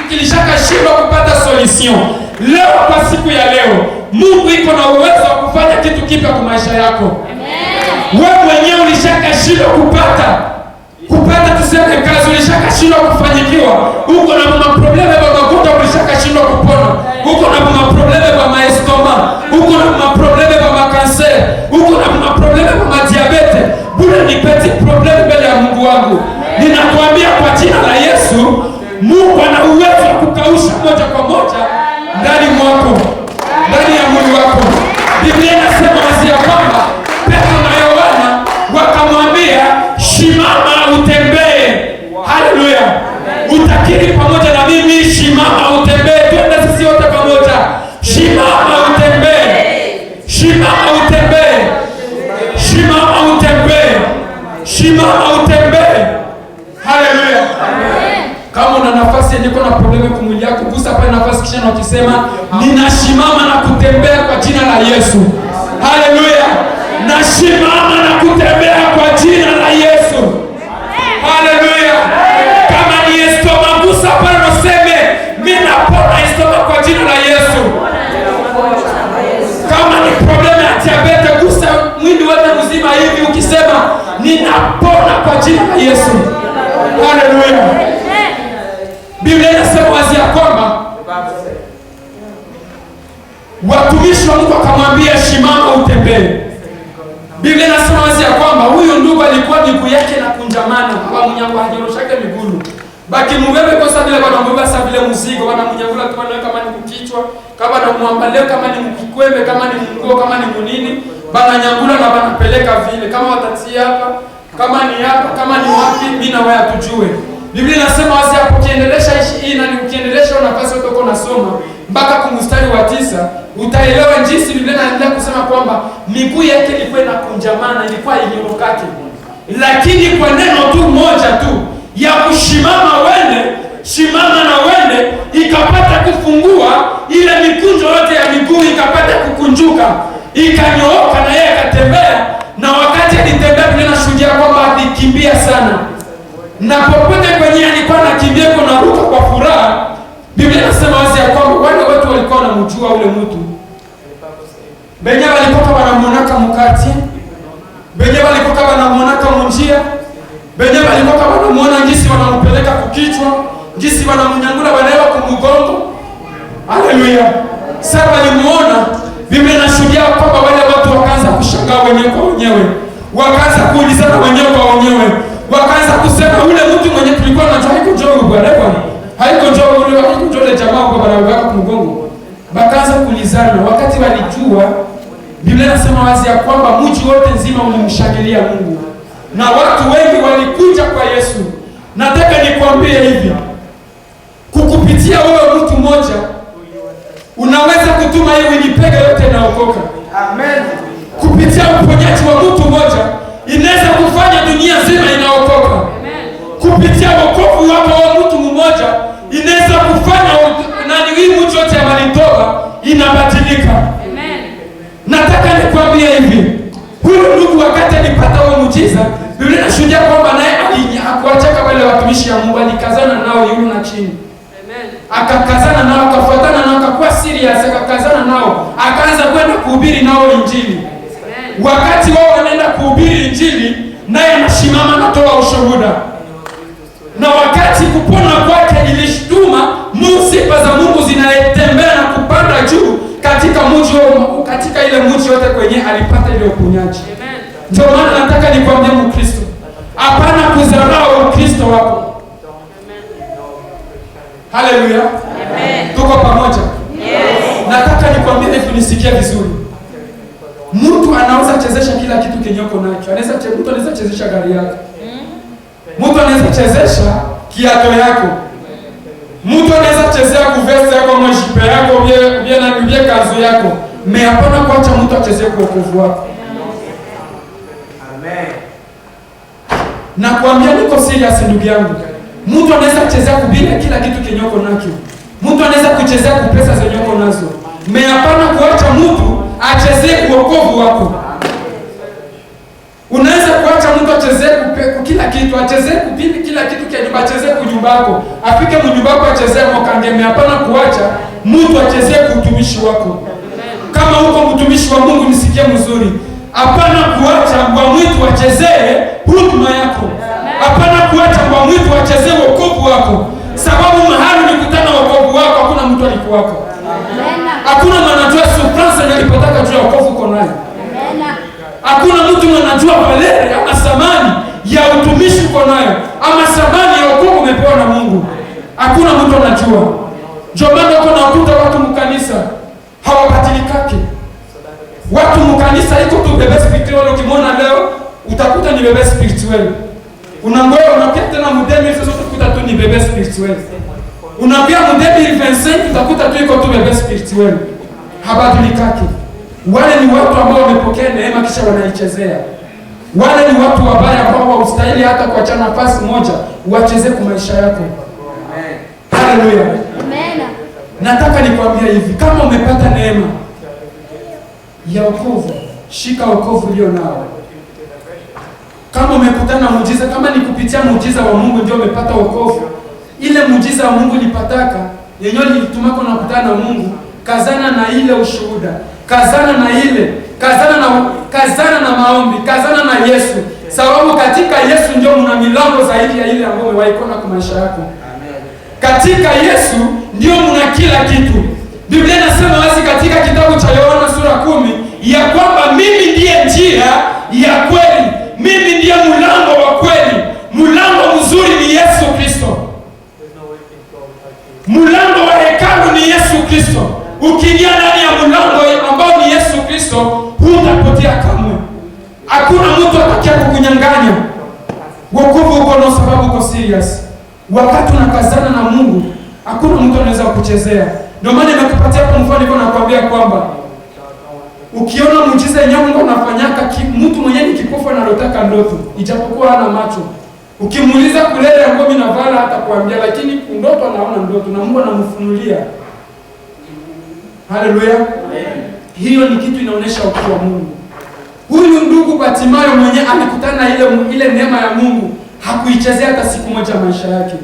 kilishaka shindwa kupata solution, leo kwa siku ya leo Mungu iko na uwezo wa kufanya kitu kipya kwa maisha yako. Amen. Wewe mwenyewe ulishaka shindwa kupata tuseme kazi, ulishaka shindwa kufanyikiwa, uko na maprobleme ya magonjwa, ulishaka shindwa kupona, uko na maprobleme ya maestoma, uko na maprobleme ya makanser, uko na maprobleme ya madiabete, bure ni peti problem mbele ya Mungu wangu. Ninakuambia kwa jina la Yesu, Mungu ana uwezo wa kukausha moja kwa moja ndani mwako, ndani ya mwili wako. Biblia inasema wazi ya kwamba Petro na Yohana wakamwambia, "Shimama utembee." Haleluya. Utakiri pamoja na mimi, shimama utembee. Twende sisi wote pamoja. Shimama utembee. Shimama utembee. Shimama utembee. Shimama utembee. Haleluya. Kama una nafasi yenye kuna probleme kwa mwili yako, gusa pale nafasi kisha na ukisema, "Ninashimama na kutembea kwa jina la Yesu." Haleluya. Nashimama na kutembea kwa jina la Yesu. Haleluya. Kama ni estoma, gusa pale na useme, "Mimi napona estoma kwa jina la Yesu." Kama ni probleme ya diabete, gusa mwili wote mzima hivi ukisema, "Ninapona kwa jina la Yesu." Haleluya. Biblia inasema wazi ya kwamba watumishi wa Mungu akamwambia, "Shimama utembee." Biblia inasema wazi ya kwamba huyu ndugu alikuwa miguu yake na kunjamana, kwa mnyango hajoroshake miguu. Baki mbebe kwa sababu ile bwana mbeba sababu ile mzigo, bwana mnyangula tu bwana, kama ni kukichwa, kama na muambaleo, kama ni mkikwembe, kama ni mkoo, kama ni munini, bana nyangula na bana peleka vile, kama watatia hapa, kama ni hapa, kama ni wapi, mimi na wewe tujue. Biblia inasema wazi hapo, kiendelesha hii na ukiendelesha nafasi uko unasoma mpaka kumstari wa 9, utaelewa jinsi Biblia inaendelea kusema kwamba miguu yake ilikuwa inakunjamana, ilikuwa inyorokaje. Lakini kwa neno tu moja tu ya kushimama wende, shimama na wende, ikapata kufungua ile mikunjo yote ya miguu, ikapata kukunjuka, ikanyooka na yeye akatembea. Na wakati alitembea, Biblia inashuhudia kwamba alikimbia sana. Na popote kwenye alikuwa anakimbia na ruka kwa furaha, Biblia inasema wazi ya kwamba wale watu walikuwa wanamjua ule mtu. Benye walikuwa wanamuonaka mkati, benye walikuwa wanamuonaka munjia, benye walikuwa wanamuona ngisi wanampeleka kukichwa, ngisi wanamnyangula wanaewa kumugongo. Haleluya. Sasa walimuona, Biblia inashuhudia kwamba wale watu wakaanza kushangaa wenyewe kwa wenyewe, wakaanza kuulizana wenyewe kwa wenyewe, wakaanza kusema, "Ule mtu mwenye tulikuwa tunajua haiko njoo bwana, haiko njoo ile jamaa kwa bwana wako kumgongo." Bakaanza kuulizana. Wakati walijua, Biblia inasema wazi ya kwamba mji wote nzima ulimshangilia Mungu na watu wengi walikuja kwa Yesu. Nataka nikwambie hivi, kukupitia wewe mtu mmoja unaweza kutuma hii Winnipeg yote inaokoka. Amen. Kupitia uponyaji wa mtu mmoja inaweza kufanya dunia nzima inaokoka. Amen. Kupitia wokovu wako wa mtu mmoja inaweza kufanya hii mtu yote ya Manitoba inabadilika. Amen. Nataka nikwambie hivi, huyu ndugu wakati alipata huo muujiza, Biblia inashuhudia kwamba naye hakuachaka wale watumishi ya Mungu, alikazana nao yule na chini. Amen. Akakazana nao, akafuatana nao, akakuwa serious, akakazana nao, akaanza kwenda kuhubiri nao injili. Amen. Wakati wao wanaenda kuhubiri injili, naye anasimama na toa ushuhuda. Na wakati kupona kwake ilishtuma sifa za Mungu zinatembea na kupanda juu katika mji wao, katika ile mji yote kwenye alipata ile uponyaji. Amen. Ndio maana nataka nikwambie Mkristo, hapana kudharau Ukristo wako. Haleluya. Amen. Tuko pamoja? Yes. Nataka nikwambie hivi, nisikie vizuri. Mtu anaweza chezesha kila kitu kenyoko nacho. Mtu anaweza chezesha gari yako. Mtu anaweza chezesha kiato yako. Mtu anaweza chezea kuvesti yako, mshipe yako, bia kanzu yako. Hapana kuacha mtu achezee kwa wokovu wako. Amen. Na kuambia niko serious ndugu yangu. Mtu anaweza kuchezea kubila kila kitu kenyoko nacho. Mtu anaweza kuchezea kupesa zenyoko nazo. Hapana kuacha mtu achezee kwa wokovu wako. Unaweza kuacha mtu achezee kila kitu, achezee kupipi kila kitu kia nyumba, achezee kunyumbako, afike mnyumbako achezee mokangeme. Hapana kuacha mtu achezee kuutumishi wako. Kama uko mtumishi wa Mungu nisikie mzuri. Hapana kuacha mbwa mwitu achezee huduma yako. Hapana kuacha mbwa mwitu achezee wokovu wako. Sababu mahali ulikutana wokovu wako hakuna mtu alikuwako. Hakuna mwanajua surprise alipotaka juu ya wokovu uko nayo. Hakuna mtu anajua valere ama thamani ya utumishi uko nayo ama thamani ya wokovu umepewa na Mungu. Hakuna mtu anajua. Ndio maana uko nakuta watu mkanisa hawabadilikake. Watu mkanisa iko tu bebe spiritual, ukimwona leo utakuta ni bebe spiritual. Unangoja unapia tena mudemi sasa utakuta tu ni bebe spiritual. Unapia mudemi 25 utakuta tu iko tu bebe spiritual. Habadilikake. Wale ni watu ambao wamepokea neema kisha wanaichezea. Wale ni watu wabaya ambao haustahili hata kuacha nafasi moja uachezee kwa maisha yako. Amen. Haleluya. Amen. Nataka nikwambia hivi, kama umepata neema ya wokovu, shika wokovu ulio nao. Kama umekutana muujiza, kama ni kupitia muujiza wa Mungu ndio umepata wokovu, ile muujiza wa Mungu lipataka, yenyewe lilitumako na kukutana na Mungu, kazana na ile ushuhuda, kazana na maombi, kazana na Yesu. Sababu katika Yesu ndio mna milango zaidi ya ile ambayo umewahi kuona kwa maisha yako. Katika Yesu ndio mna kila kitu. Biblia inasema wazi katika kitabu cha Yohana sura 10 ya kwamba mimi ndiye njia ya kweli, mimi ndiye mlango wa kweli. Mlango mzuri ni Yesu Kristo. Mlango wa hekalu ni Yesu Kristo. Ukiingia ndani ya mlango ambao ni Yesu Kristo, hutapotea kamwe. Hakuna mtu atakaye kukunyang'anya wokovu uko na sababu uko serious. Wakati unakazana na Mungu, hakuna mtu anaweza kukuchezea. Ndio maana nimekupatia hapo mfano, niko nakwambia kwamba ukiona muujiza yenyewe Mungu anafanyaka, mtu mwenyewe ni kipofu analotaka ndoto, ijapokuwa hana macho. Ukimuuliza kulele ambao mimi navala hata kuambia, lakini ndoto anaona ndoto na Mungu anamfunulia. Haleluya. Hiyo ni kitu inaonyesha ukuu wa Mungu. Huyu ndugu Batimayo mwenyewe alikutana na ile neema ya Mungu, hakuichezea hata siku moja maisha yake.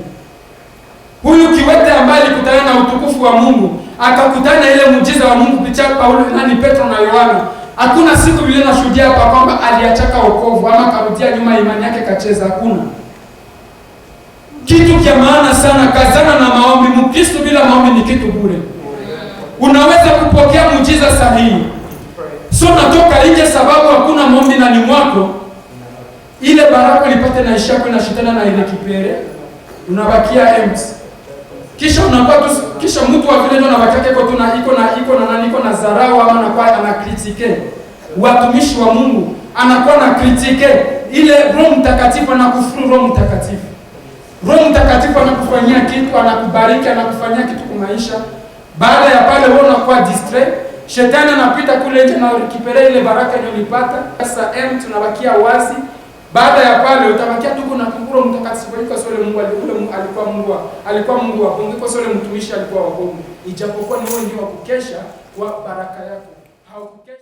Huyu kiwete ambaye alikutana na utukufu wa Mungu, akakutana na ile muujiza wa Mungu kupitia Paulo, Petro na Yohana. Hakuna siku vile nashuhudia hapa kwamba aliachaka wokovu ama karudia nyuma imani yake kacheza, hakuna. Kitu kia maana sana, kazana na maombi. Mkristo bila maombi ni kitu bure. Unaweza kupokea muujiza sahihi, so natoka nje sababu hakuna maombi ndani mwako, ile baraka lipate na ishako na shitana na ile kipere, unabakia empty. Kisha unakuwa tu, kisha mtu wa vile ndio anabakia iko na dharau ama anakuwa anakritike watumishi wa Mungu, anakuwa na kritike ile Roho Mtakatifu, anakufuru Roho Mtakatifu. Roho Mtakatifu anakufanyia kitu, anakubariki, anakufanyia kitu kwa maisha. Baada ya pale wewe unakuwa distrait, shetani anapita kule nje na rekipere ile baraka iliyopata. Sasa tunabakia wazi. Baada ya pale utabakia tu kuna Roho Mtakatifu kwa sole Mungu alikuwa Mungu wa Mungu, kwa sole mtumishi alikuwa wa Mungu. Ijapokuwa ni wewe ndio wa kukesha kwa baraka yako. Haukukesha